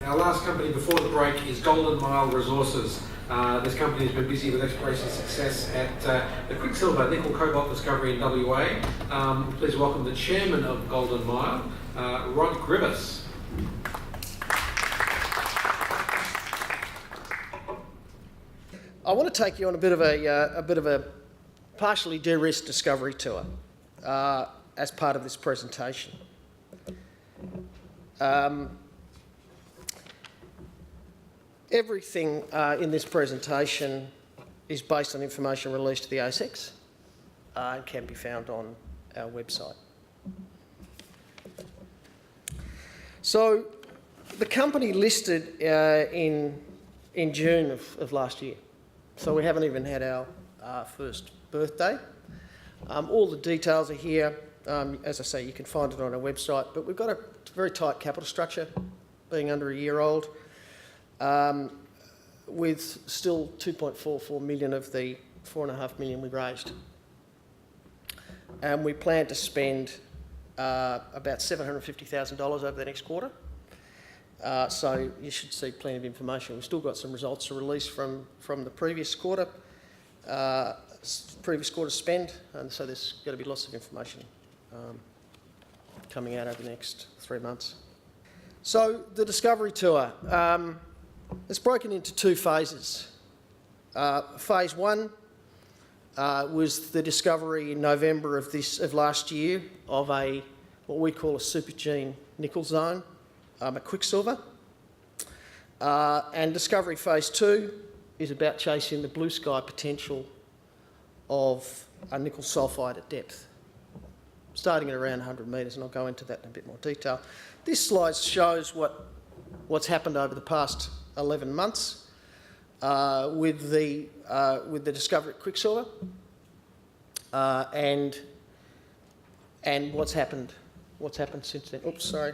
Our last company before the break is Golden Mile Resources. This company has been busy with exploration success at the Quicksilver nickel cobalt discovery in WA. Please welcome the chairman of Golden Mile, Rhod Grivas. I want to take you on a bit of a partially de-risked discovery tour as part of this presentation. Everything in this presentation is based on information released to the ASX and can be found on our website. So the company listed in June of last year. So we haven't even had our first birthday. All the details are here. As I say, you can find it on our website, but we've got a very tight capital structure, being under a year old, with still 2.44 million of the 4.5 million we raised. And we plan to spend about $750,000 over the next quarter. So you should see plenty of information. We've still got some results to release from the previous quarter spend, and so there's going to be lots of information coming out over the next 3 months. So the discovery tour, it's broken into two phases. Phase one was the discovery in November of last year of what we call a supergene nickel zone, a quicksilver. And discovery phase two is about chasing the blue sky potential of a nickel sulphide at depth, starting at around 100 metres, and I'll go into that in a bit more detail. This slide shows what's happened over the past 11 months with the discovery at Quicksilver and what's happened since then. Oops, sorry.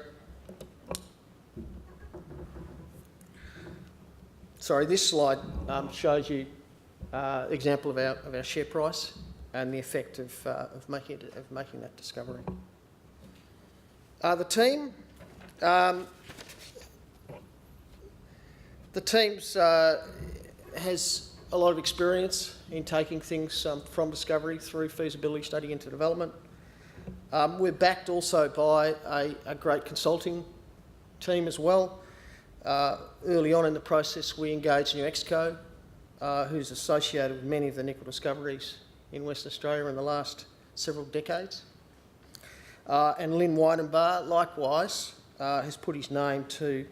Sorry, this slide shows you example of our share price and the effect of making that discovery. The team has a lot of experience in taking things from discovery through feasibility study into development. We're backed also by a great consulting team as well. Early on in the process, we engaged New Exco, who's associated with many of the nickel discoveries in Western Australia in the last several decades. And Lynn Weidenbar, likewise, has put his name to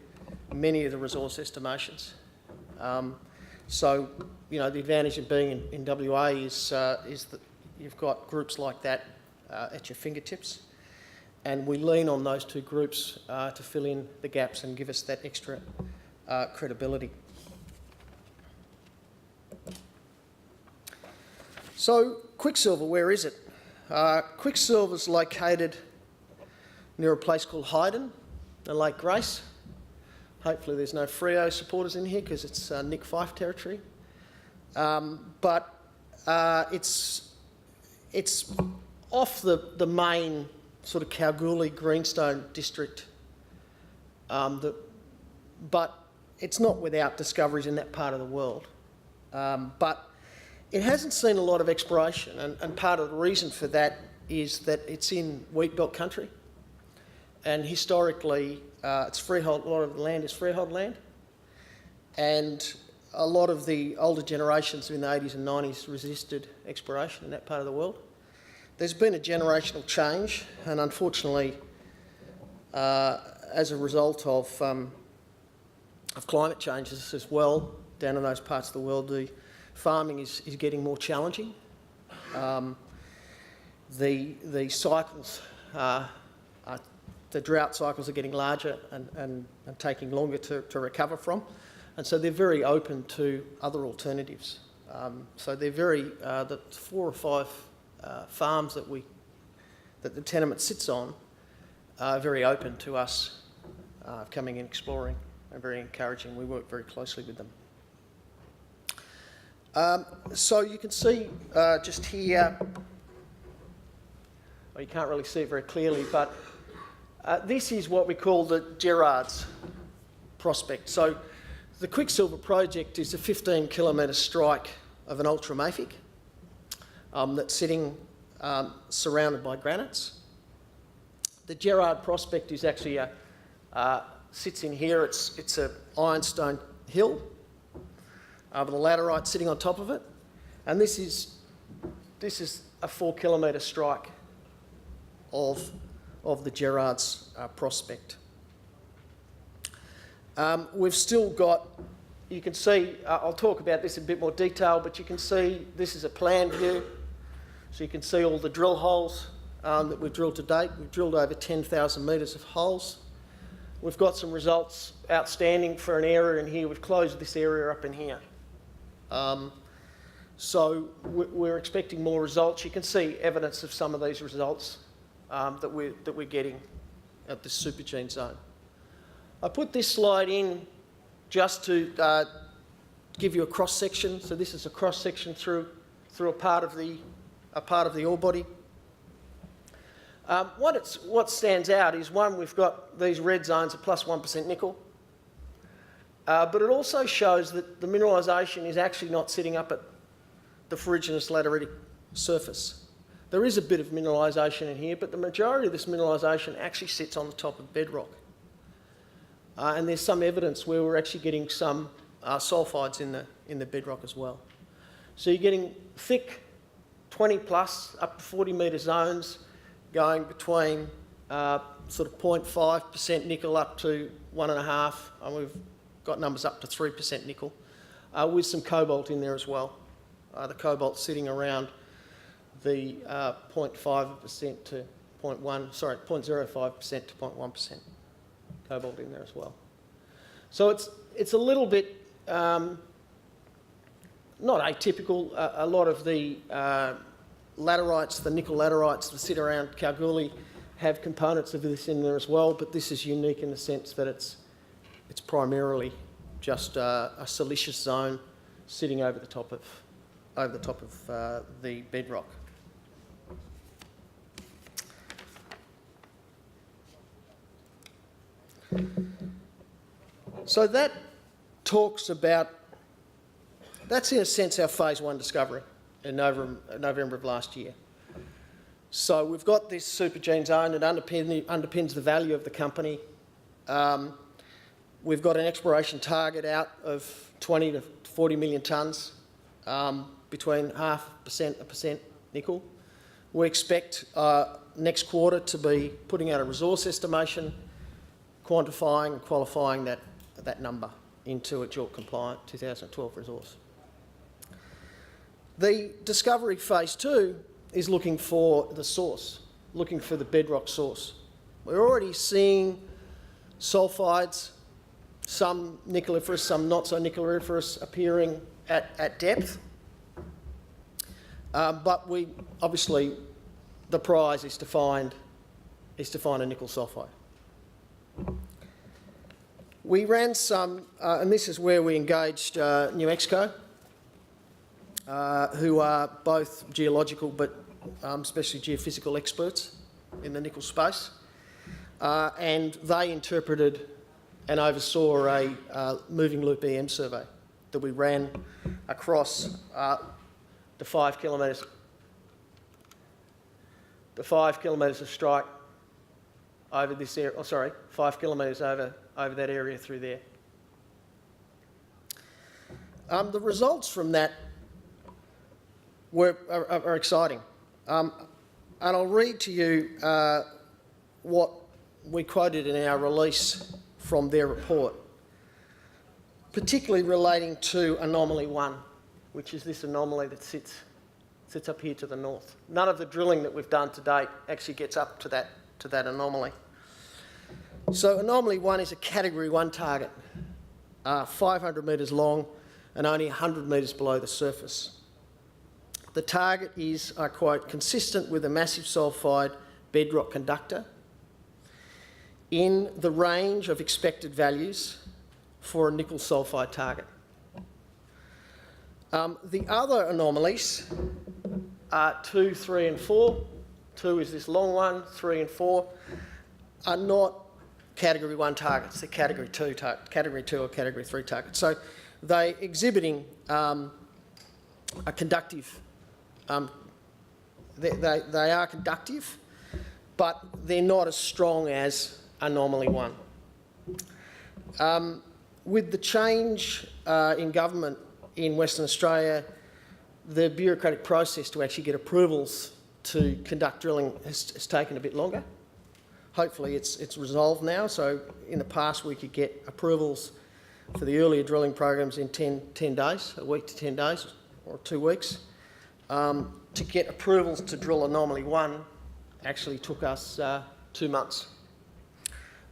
many of the resource estimations. So, you know, the advantage of being in WA is that you've got groups like that at your fingertips. And we lean on those two groups to fill in the gaps and give us that extra credibility. So, Quicksilver, where is it? Quicksilver's located near a place called Hyden, the Lake Grace. Hopefully there's no Freo supporters in here because it's Nick Fife territory. But it's off the main sort of Kalgoorlie Greenstone district, but it's not without discoveries in that part of the world. But it hasn't seen a lot of exploration, and part of the reason for that is that it's in wheatbelt country, and historically it's freehold. A lot of the land is freehold land, and a lot of the older generations in the 80s and 90s resisted exploration in that part of the world. There's been a generational change, and unfortunately, as a result of climate changes as well, down in those parts of the world, the farming is getting more challenging. The cycles, the drought cycles are getting larger and taking longer to recover from, and so they're very open to other alternatives. So they're the 4 or 5 farms that the tenement sits on are very open to us coming and exploring, and very encouraging. We work very closely with them. So you can see just here, well, you can't really see it very clearly, but this is what we call the Gerards. prospect. So the Quicksilver project is a 15-kilometre strike of an ultramafic that's sitting surrounded by granites. The Rhod prospect is actually sits in here. It's a ironstone hill with a laterite sitting on top of it, and this is a 4-kilometre strike of the Rhod's prospect. We've still got, you can see, I'll talk about this in a bit more detail, but you can see this is a plan view. So you can see all the drill holes that we've drilled to date. We've drilled over 10,000 metres of holes. We've got some results outstanding for an area in here. We've closed this area up in here. So we're expecting more results. You can see evidence of some of these results that we're getting at this supergene zone. I put this slide in just to give you a cross section. So this is a cross section through a part of the ore body. What stands out is, one, we've got these red zones of plus 1% nickel, but it also shows that the mineralisation is actually not sitting up at the ferruginous lateritic surface. There is a bit of mineralisation in here, but the majority of this mineralisation actually sits on the top of bedrock. And there's some evidence where we're actually getting some sulphides in the bedrock as well. So you're getting thick 20 plus up to 40 metre zones going between sort of 0.5% nickel up to 1.5%, and we've got numbers up to 3% nickel, with some cobalt in there as well. The cobalt sitting around the 0.5% to 0.1%, sorry, 0.05% to 0.1% cobalt in there as well. So it's a little bit not atypical. A lot of the laterites, the nickel laterites that sit around Kalgoorlie, have components of this in there as well, but this is unique in the sense that it's primarily just a siliceous zone sitting over the top of the bedrock. So that talks about, that's in a sense our phase 1 discovery in November of last year. So we've got this supergene zone that underpins the value of the company. We've got an exploration target out of 20 to 40 million tonnes, between 0.5% and 1% nickel. We expect next quarter to be putting out a resource estimation, quantifying and qualifying that number into a JORC compliant 2012 resource. The discovery phase 2 is looking for the source, looking for the bedrock source. We're already seeing sulphides, some nickeliferous, some not so nickeliferous, appearing at depth. But we obviously, the prize is to find a nickel sulphide. We ran some, and this is where we engaged New Exco, who are both geological but especially geophysical experts in the nickel space, and they interpreted and oversaw a moving loop EM survey that we ran across the 5 kilometres of strike over this area, 5 kilometres over that area through there. The results from that are exciting. And I'll read to you what we quoted in our release from their report, particularly relating to Anomaly 1, which is this anomaly that sits up here to the north. None of the drilling that we've done to date actually gets up to that anomaly. So Anomaly 1 is a Category 1 target, 500 metres long and only 100 metres below the surface. The target is, I quote, consistent with a massive sulphide bedrock conductor in the range of expected values for a nickel sulphide target. The other anomalies are 2, 3 and 4. 2 is this long one, 3 and 4 are not category 1 targets, they're category 2 or category 3 targets. So they're exhibiting a conductive, they are conductive, but they're not as strong as Anomaly 1. With the change in government in Western Australia, the bureaucratic process to actually get approvals to conduct drilling has taken a bit longer. Hopefully it's resolved now. So in the past we could get approvals for the earlier drilling programs in 10 days, a week to 10 days or 2 weeks. To get approvals to drill Anomaly 1 actually took us 2 months.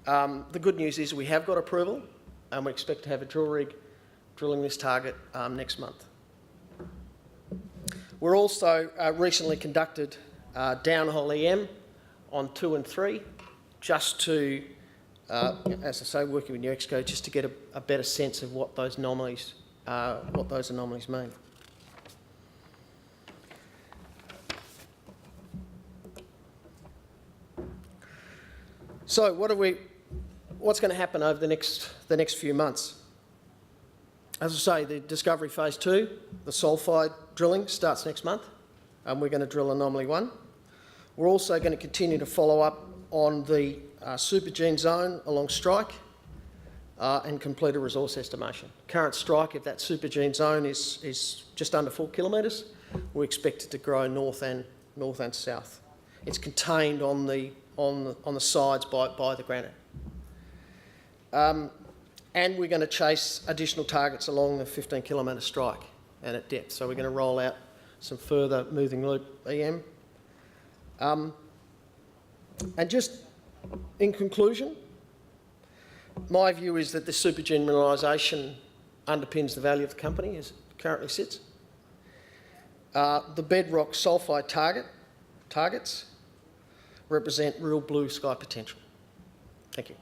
The good news is we have got approval and we expect to have a drill rig drilling this target next month. We're also recently conducted downhole EM on 2 and 3, just to, as I say, working with New Exco, just to get a better sense of what those anomalies mean. So what's going to happen over the next few months? As I say, the discovery phase 2, the Sulphide drilling starts next month, and we're going to drill Anomaly 1. We're also going to continue to follow up on the supergene zone along strike and complete a resource estimation. Current strike of that supergene zone is just under 4 kilometres. We expect it to grow north and south. It's contained on the sides by the granite. And we're going to chase additional targets along the 15 kilometre strike and at depth. So we're going to roll out some further moving loop EM. And just in conclusion, my view is that the supergene mineralisation underpins the value of the company as it currently sits. The bedrock sulphide targets represent real blue sky potential. Thank you.